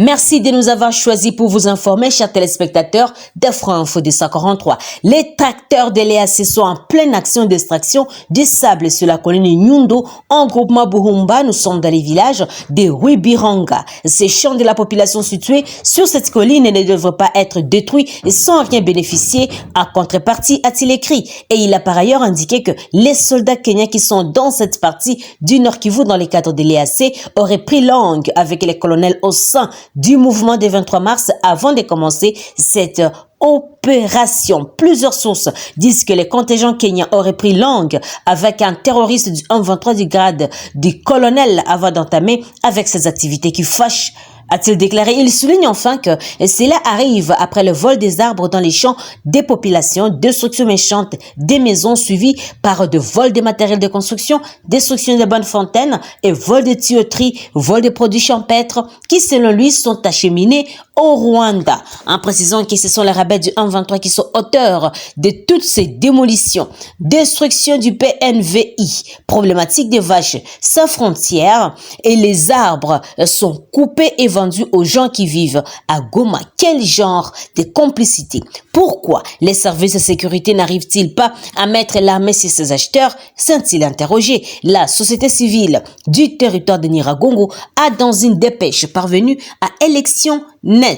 Merci de nous avoir choisis pour vous informer, chers téléspectateurs d'Afro-Info 243. Les tracteurs de l'EAC sont en pleine action d'extraction du sable sur la colline Nyundo. En groupement Buhumba, nous sommes dans les villages de Rwibiranga. Ces champs de la population situés sur cette colline ne devraient pas être détruits et sans rien bénéficier à contrepartie, a-t-il écrit. Et il a par ailleurs indiqué que les soldats kenyans qui sont dans cette partie du Nord Kivu dans les cadres de l'EAC auraient pris langue avec les colonels au sein du mouvement des 23 mars avant de commencer cette opération. Plusieurs sources disent que les contingents kenyans auraient pris langue avec un terroriste du 123 du grade du colonel avant d'entamer avec ces activités qui fâchent, a-t-il déclaré. Il souligne enfin que cela arrive après le vol des arbres dans les champs des populations, destruction méchante des maisons suivies par de vols de matériel de construction, destruction de bonnes fontaines et vol de tuyauterie, vol de produits champêtres qui selon lui sont acheminés au Rwanda. En précisant que ce sont les rebelles du 123 qui sont auteurs de toutes ces démolitions. Destruction du PNVI, problématique des vaches sans frontières et les arbres sont coupés et vendus aux gens qui vivent à Goma. Quel genre de complicité? Pourquoi les services de sécurité n'arrivent-ils pas à mettre l'armée sur ces acheteurs? S'est-il interrogé. La société civile du territoire de Nyiragongo a dans une dépêche parvenue à électionnet.com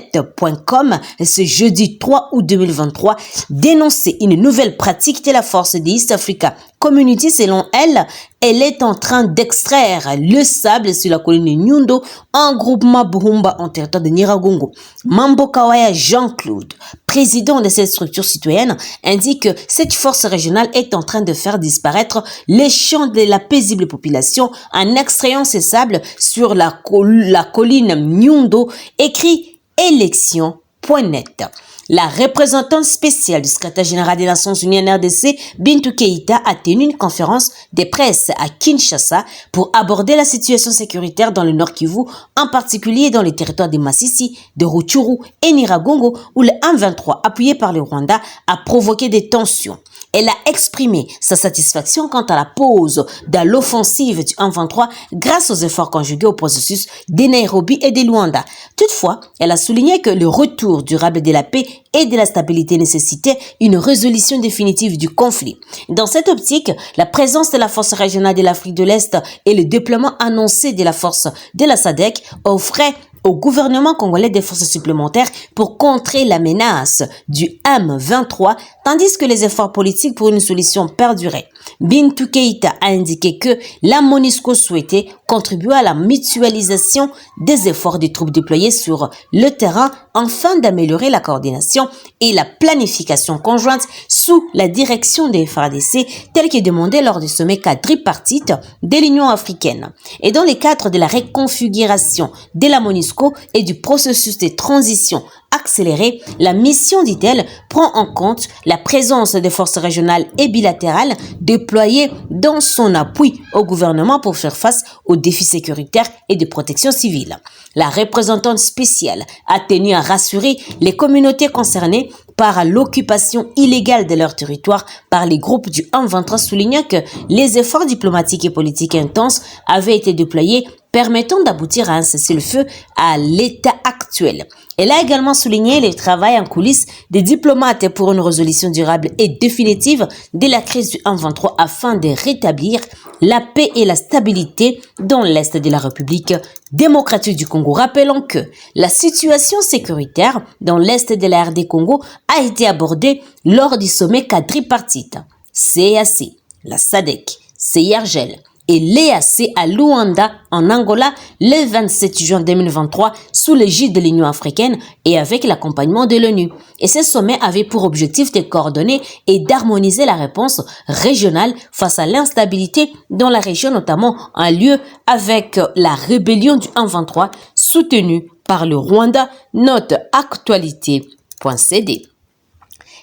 ce jeudi 3 août 2023 dénoncé une nouvelle pratique de la force de East Africa Community. Selon elle, elle est en train d'extraire le sable sur la colline Nyundo en groupement Buhumba en territoire de Nyiragongo. Mambo Kawaya Jean-Claude, président de cette structure citoyenne, indique que cette force régionale est en train de faire disparaître les champs de la paisible population en extrayant ces sables sur la colline Nyundo, écrit élection.net. La représentante spéciale du secrétaire général des Nations Unies en RDC, Bintou Keïta, a tenu une conférence de presse à Kinshasa pour aborder la situation sécuritaire dans le Nord Kivu, en particulier dans les territoires de Masisi, de Rutshuru et Nyiragongo, où le 123, appuyé par le Rwanda, a provoqué des tensions. Elle a exprimé sa satisfaction quant à la pause de l'offensive du 123 grâce aux efforts conjugués au processus de Nairobi et de Luanda. Toutefois, elle a souligné que le retour durable de la paix et de la stabilité nécessitait une résolution définitive du conflit. Dans cette optique, la présence de la force régionale de l'Afrique de l'Est et le déploiement annoncé de la force de la SADC offraient au gouvernement congolais des forces supplémentaires pour contrer la menace du M23, tandis que les efforts politiques pour une solution perduraient. Bintou Keïta a indiqué que la MONUSCO souhaitait contribuer à la mutualisation des efforts des troupes déployées sur le terrain afin d'améliorer la coordination et la planification conjointe sous la direction des FARDC, tel que demandé lors du sommet quadripartite de l'Union africaine. Et dans le cadre de la reconfiguration de la MONUSCO et du processus de transition accéléré, la mission, dit-elle, prend en compte la présence des forces régionales et bilatérales déployées dans son appui au gouvernement pour faire face aux défis sécuritaires et de protection civile. La représentante spéciale a tenu à rassurer les communautés concernées par l'occupation illégale de leur territoire par les groupes du 123, soulignant que les efforts diplomatiques et politiques intenses avaient été déployés permettant d'aboutir à un cessez-le-feu à l'état actuel. Elle a également souligné le travail en coulisses des diplomates pour une résolution durable et définitive de la crise du 123 afin de rétablir la paix et la stabilité dans l'Est de la République démocratique du Congo. Rappelons que la situation sécuritaire dans l'Est de la RD Congo a été abordée lors du sommet quadripartite CAC, la SADC, CIRGL et l'EAC à Luanda en Angola le 27 juin 2023 sous l'égide de l'Union africaine et avec l'accompagnement de l'ONU. Et ce sommet avait pour objectif de coordonner et d'harmoniser la réponse régionale face à l'instabilité dans la région, notamment en lieu avec la rébellion du 123 soutenue par le Rwanda. Note actualité.cd.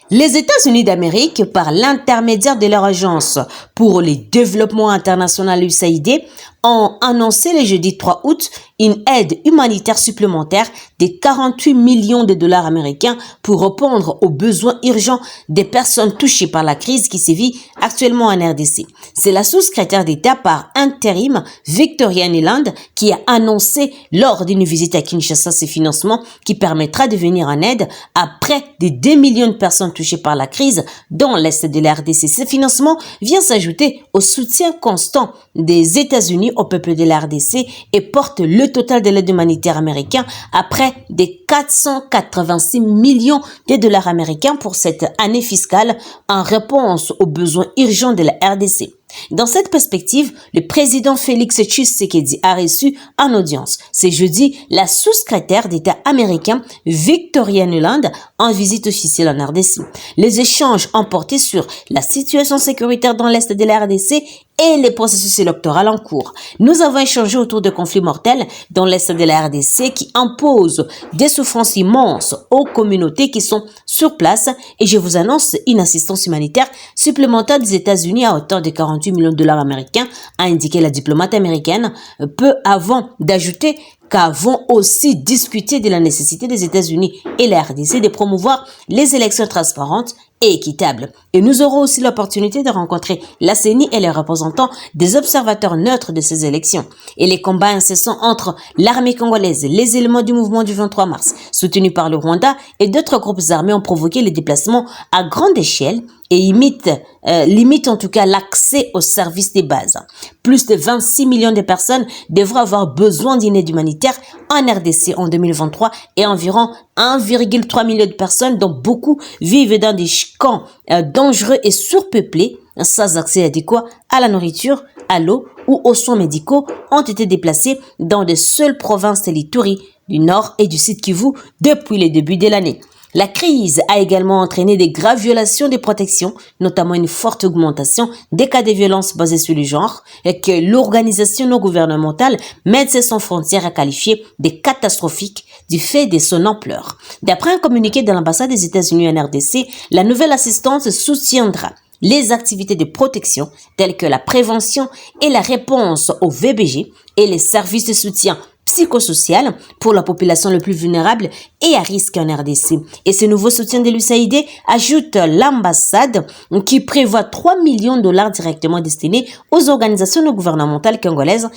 Les États-Unis d'Amérique, par l'intermédiaire de leur agence pour le développement international USAID, ont annoncé le jeudi 3 août une aide humanitaire supplémentaire de 48 millions de dollars américains pour répondre aux besoins urgents des personnes touchées par la crise qui sévit actuellement en RDC. C'est la sous-secrétaire d'État par intérim, Victoria Nuland, qui a annoncé lors d'une visite à Kinshasa ces financements qui permettra de venir en aide à près de 2 millions de personnes touchées par la crise dans l'Est de la RDC. Ce financement vient s'ajouter au soutien constant des États-Unis au peuple de la RDC et porte le total de l'aide humanitaire américaine à près de 486 millions de dollars américains pour cette année fiscale en réponse aux besoins urgents de la RDC. Dans cette perspective, le président Félix Tshisekedi a reçu en audience ce jeudi la sous-secrétaire d'État américain Victoria Nuland en visite officielle en RDC. Les échanges ont porté sur la situation sécuritaire dans l'Est de la RDC et les processus électoraux en cours. Nous avons échangé autour de conflits mortels dans l'Est de la RDC qui imposent des souffrances immenses aux communautés qui sont sur place et je vous annonce une assistance humanitaire supplémentaire des États-Unis à hauteur de 48 millions de dollars américains, a indiqué la diplomate américaine, peu avant d'ajouter qu'avons aussi discuté de la nécessité des États-Unis et la RDC de promouvoir les élections transparentes et équitables. Et nous aurons aussi l'opportunité de rencontrer la CENI et les représentants des observateurs neutres de ces élections. Et les combats incessants entre l'armée congolaise, les éléments du mouvement du 23 mars, soutenus par le Rwanda et d'autres groupes armés ont provoqué les déplacements à grande échelle et limite en tout cas l'accès aux services de base. Plus de 26 millions de personnes devraient avoir besoin d'une aide humanitaire en RDC en 2023 et environ 1,3 million de personnes dont beaucoup vivent dans des camps dangereux et surpeuplés sans accès adéquat à la nourriture, à l'eau ou aux soins médicaux ont été déplacés dans de seules provinces de l'Ituri, du Nord et du Sud Kivu depuis le début de l'année. La crise a également entraîné des graves violations des protections, notamment une forte augmentation des cas de violences basées sur le genre, et que l'organisation non gouvernementale Médecins sans frontières a qualifié de catastrophique du fait de son ampleur. D'après un communiqué de l'ambassade des États-Unis en RDC, la nouvelle assistance soutiendra les activités de protection telles que la prévention et la réponse au VBG et les services de soutien psychosocial pour la population le plus vulnérable et à risque en RDC. Et ce nouveau soutien de l'USAID ajoute l'ambassade qui prévoit 3 millions de dollars directement destinés aux organisations non gouvernementales congolaises,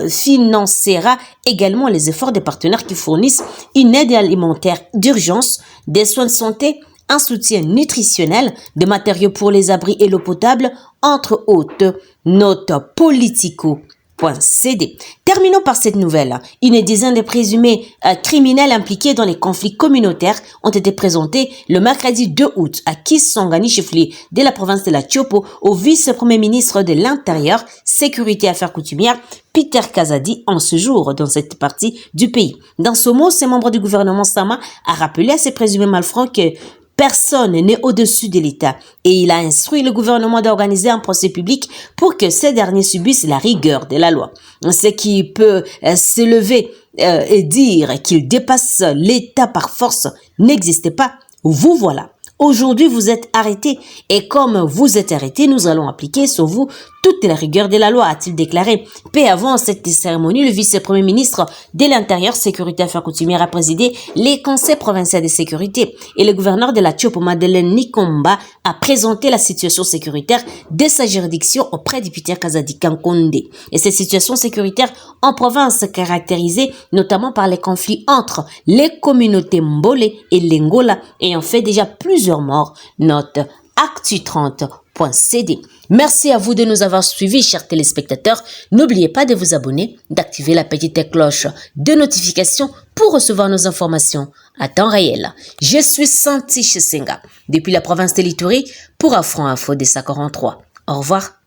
financera également les efforts des partenaires qui fournissent une aide alimentaire d'urgence, des soins de santé, un soutien nutritionnel, des matériaux pour les abris et l'eau potable, entre autres. Note politico.cd. Terminons par cette nouvelle. Une dizaine de présumés criminels impliqués dans les conflits communautaires ont été présentés le mercredi 2 août à Kisangani, chef-lieu de la province de la Tchopo, au vice-premier ministre de l'Intérieur, Sécurité et Affaires coutumières, Peter Kazadi, en ce jour dans cette partie du pays. Dans ce mot, ce membre du gouvernement Sama a rappelé à ces présumés malfrats que personne n'est au-dessus de l'État et il a instruit le gouvernement d'organiser un procès public pour que ces derniers subissent la rigueur de la loi. Ce qui peut s'élever et dire qu'il dépasse l'État par force n'existe pas. Vous voilà. Aujourd'hui, vous êtes arrêtés et comme vous êtes arrêtés, nous allons appliquer sur vous toute la rigueur de la loi, a-t-il déclaré. Peu avant cette cérémonie, le vice-premier ministre de l'Intérieur, Sécurité et Affaires coutumières a présidé les conseils provinciaux de sécurité et le gouverneur de la Tchopo, Madeleine Nikomba, a présenté la situation sécuritaire de sa juridiction auprès du Peter Kazadi Kankonde. Et cette situation sécuritaire en province caractérisée notamment par les conflits entre les communautés Mbole et Lengola ayant fait déjà plusieurs morts. Note actu30.cd. Merci à vous de nous avoir suivis, chers téléspectateurs. N'oubliez pas de vous abonner, d'activer la petite cloche de notification pour recevoir nos informations à temps réel. Je suis Santi Chisenga, depuis la province de l'Ituri, pour Afro Info des 43. Au revoir.